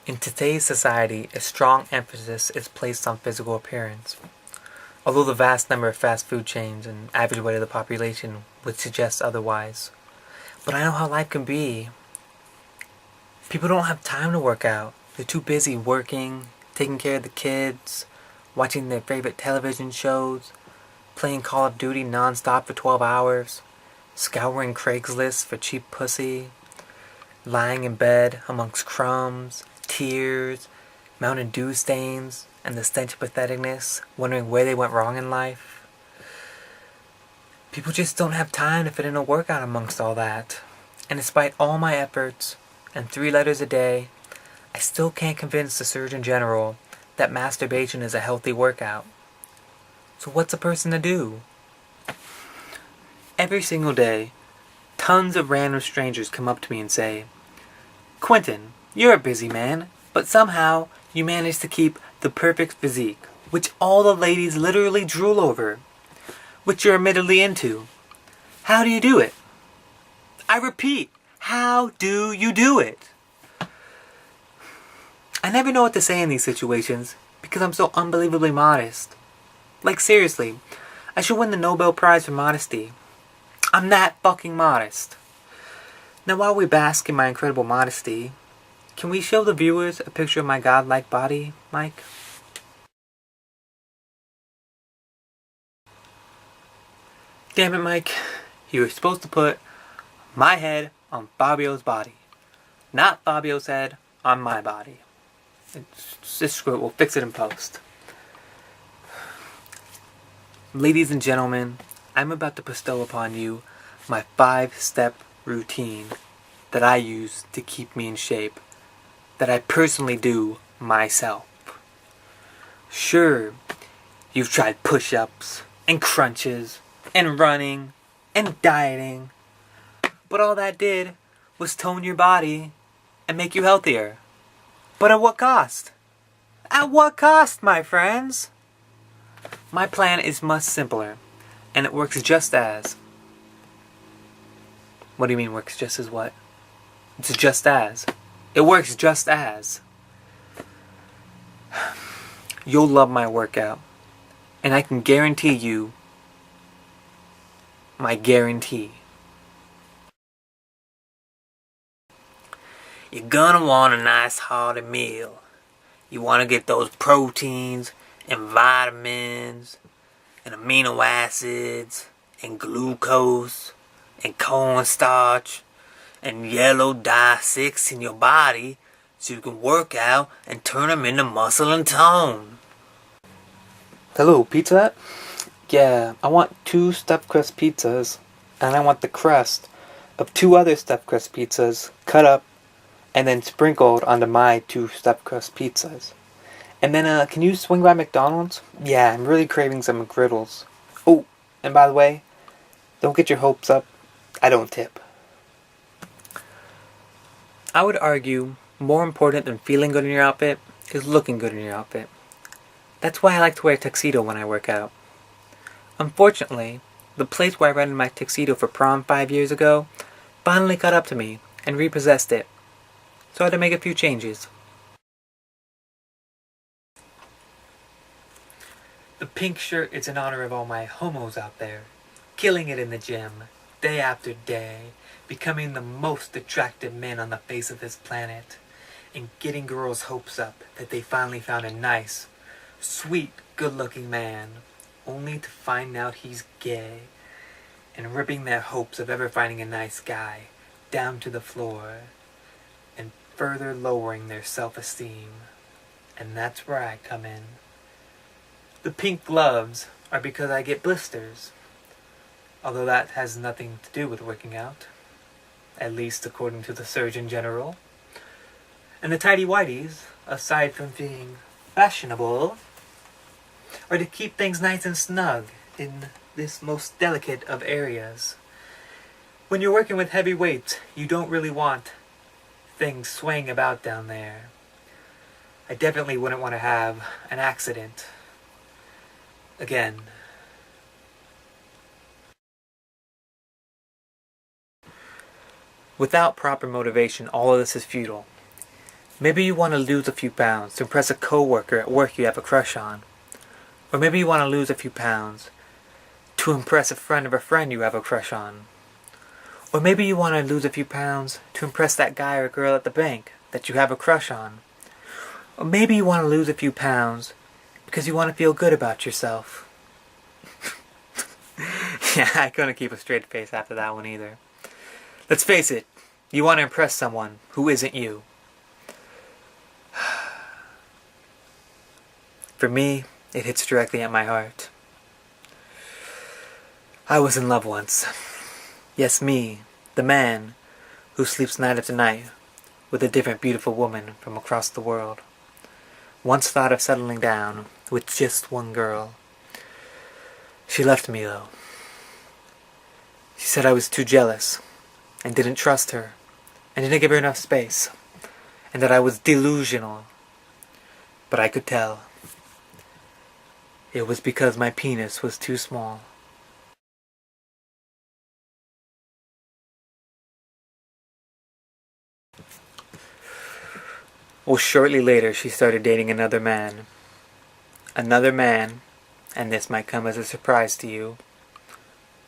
In today's society, a strong emphasis is placed on physical appearance. Although the vast number of fast food chains and average weight of the population would suggest otherwise. But I know how life can be. People don't have time to work out. They're too busy working, taking care of the kids, watching their favorite television shows, playing Call of Duty non-stop for 12 hours, scouring Craigslist for cheap pussy, lying in bed amongst crumbs, tears, Mountain Dew stains, and the stench of patheticness, wondering where they went wrong in life. People just don't have time to fit in a workout amongst all that. And despite all my efforts, and 3 letters a day, I still can't convince the Surgeon General that masturbation is a healthy workout. So what's a person to do? Every single day, tons of random strangers come up to me and say, "Quentin, you're a busy man, but somehow you manage to keep the perfect physique, which all the ladies literally drool over, which you're admittedly into. How do you do it?" I repeat, how do you do it? I never know what to say in these situations because I'm so unbelievably modest. Like seriously, I should win the Nobel Prize for modesty. I'm that fucking modest. Now while we bask in my incredible modesty, can we show the viewers a picture of my godlike body, Mike? Damn it, Mike. You were supposed to put my head on Fabio's body. Not Fabio's head on my body. Just screw it, we'll fix it in post. Ladies and gentlemen, I'm about to bestow upon you my 5-step routine that I use to keep me in shape, that I personally do myself. Sure, you've tried push-ups and crunches and running and dieting, but all that did was tone your body and make you healthier. But at what cost? At what cost, my friends? My plan is much simpler, and it works just as... What do you mean works just as what? It's just as. It works just as. You'll love my workout, and I can guarantee you my guarantee. You're gonna want a nice hearty meal. You want to get those proteins and vitamins and amino acids and glucose and cornstarch and yellow dye 6 in your body so you can work out and turn them into muscle and tone. Hello, Pizza Hut? Yeah, I want 2 stuffed crust pizzas, and I want the crust of 2 other stuffed crust pizzas cut up and then sprinkled onto my 2 stuffed crust pizzas. And then, can you swing by McDonald's? Yeah, I'm really craving some McGriddles. Oh, and by the way, don't get your hopes up. I don't tip. I would argue more important than feeling good in your outfit is looking good in your outfit. That's why I like to wear a tuxedo when I work out. Unfortunately, the place where I rented my tuxedo for prom 5 years ago finally caught up to me and repossessed it. So I had to make a few changes. The pink shirt is in honor of all my homos out there, killing it in the gym, day after day, becoming the most attractive men on the face of this planet, and getting girls' hopes up that they finally found a nice, sweet, good-looking man, only to find out he's gay, and ripping their hopes of ever finding a nice guy down to the floor, and further lowering their self-esteem. And that's where I come in. The pink gloves are because I get blisters, although that has nothing to do with working out, at least according to the Surgeon General. And the tidy whities, aside from being fashionable, are to keep things nice and snug in this most delicate of areas. When you're working with heavy weights, you don't really want things swaying about down there. I definitely wouldn't want to have an accident again. Without proper motivation, all of this is futile. Maybe you want to lose a few pounds to impress a coworker at work you have a crush on. Or maybe you want to lose a few pounds to impress a friend of a friend you have a crush on. Or maybe you want to lose a few pounds to impress that guy or girl at the bank that you have a crush on. Or maybe you want to lose a few pounds because you want to feel good about yourself. Yeah, I couldn't keep a straight face after that one either. Let's face it, you want to impress someone who isn't you. For me, it hits directly at my heart. I was in love once. Yes, me, the man who sleeps night after night with a different beautiful woman from across the world. Once thought of settling down with just one girl. She left me though. She said I was too jealous and didn't trust her and didn't give her enough space and that I was delusional. But I could tell. It was because my penis was too small. Well, shortly later, she started dating another man. Another man, and this might come as a surprise to you,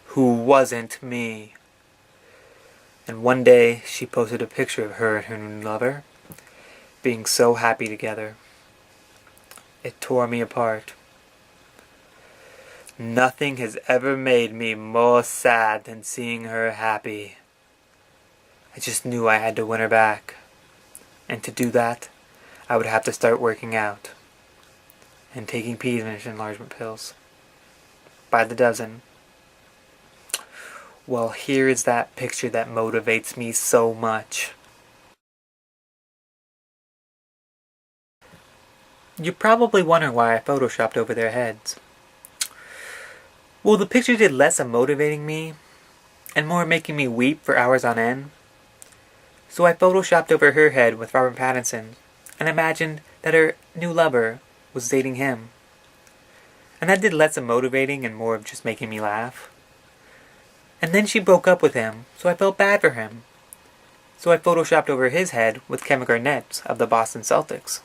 who wasn't me. And one day, she posted a picture of her and her new lover being so happy together. It tore me apart. Nothing has ever made me more sad than seeing her happy. I just knew I had to win her back. And to do that, I would have to start working out and taking penis enlargement pills by the dozen. Well, here is that picture that motivates me so much. You're probably wondering why I photoshopped over their heads. Well, the picture did less of motivating me and more making me weep for hours on end. So I photoshopped over her head with Robert Pattinson and imagined that her new lover was dating him. And that did less of motivating and more of just making me laugh. And then she broke up with him, so I felt bad for him. So I photoshopped over his head with Kevin Garnett of the Boston Celtics.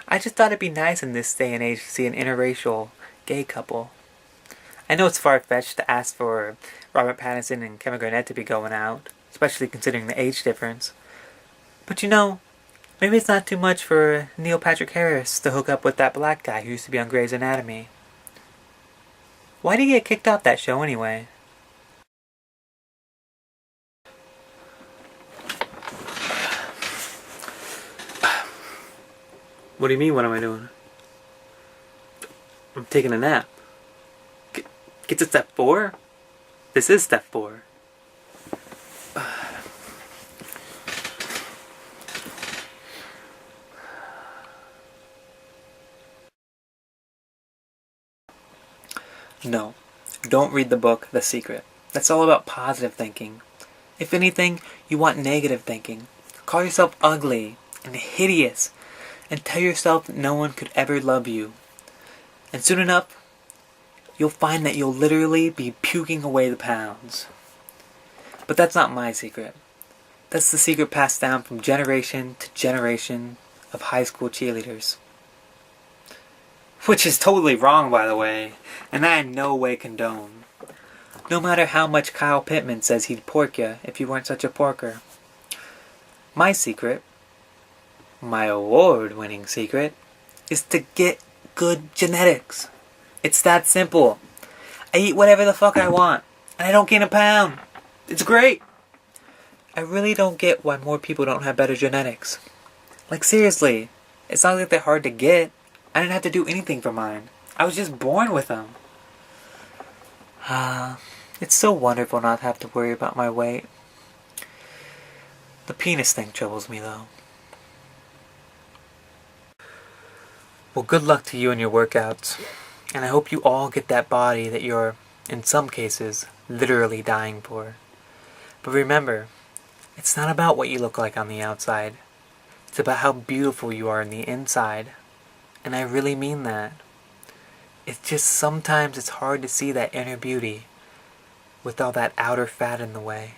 I just thought it'd be nice in this day and age to see an interracial gay couple. I know it's far-fetched to ask for Robert Pattinson and Kevin Garnett to be going out, especially considering the age difference. But you know, maybe it's not too much for Neil Patrick Harris to hook up with that black guy who used to be on Grey's Anatomy. Why did he get kicked off that show anyway? What do you mean, what am I doing? I'm taking a nap. Get to step 4? This is step 4. No, don't read the book The Secret. That's all about positive thinking. If anything, you want negative thinking. Call yourself ugly and hideous and tell yourself that no one could ever love you. And soon enough, you'll find that you'll literally be puking away the pounds. But that's not my secret. That's the secret passed down from generation to generation of high school cheerleaders. Which is totally wrong, by the way, and I in no way condone. No matter how much Kyle Pittman says he'd pork you if you weren't such a porker. My secret, my award-winning secret, is to get good genetics. It's that simple. I eat whatever the fuck I want, and I don't gain a pound. It's great. I really don't get why more people don't have better genetics. Like seriously, it's not like they're hard to get. I didn't have to do anything for mine. I was just born with them. It's so wonderful not to have to worry about my weight. The penis thing troubles me though. Well, good luck to you and your workouts. And I hope you all get that body that you're, in some cases, literally dying for. But remember, it's not about what you look like on the outside. It's about how beautiful you are on the inside. And I really mean that. It's just sometimes it's hard to see that inner beauty with all that outer fat in the way.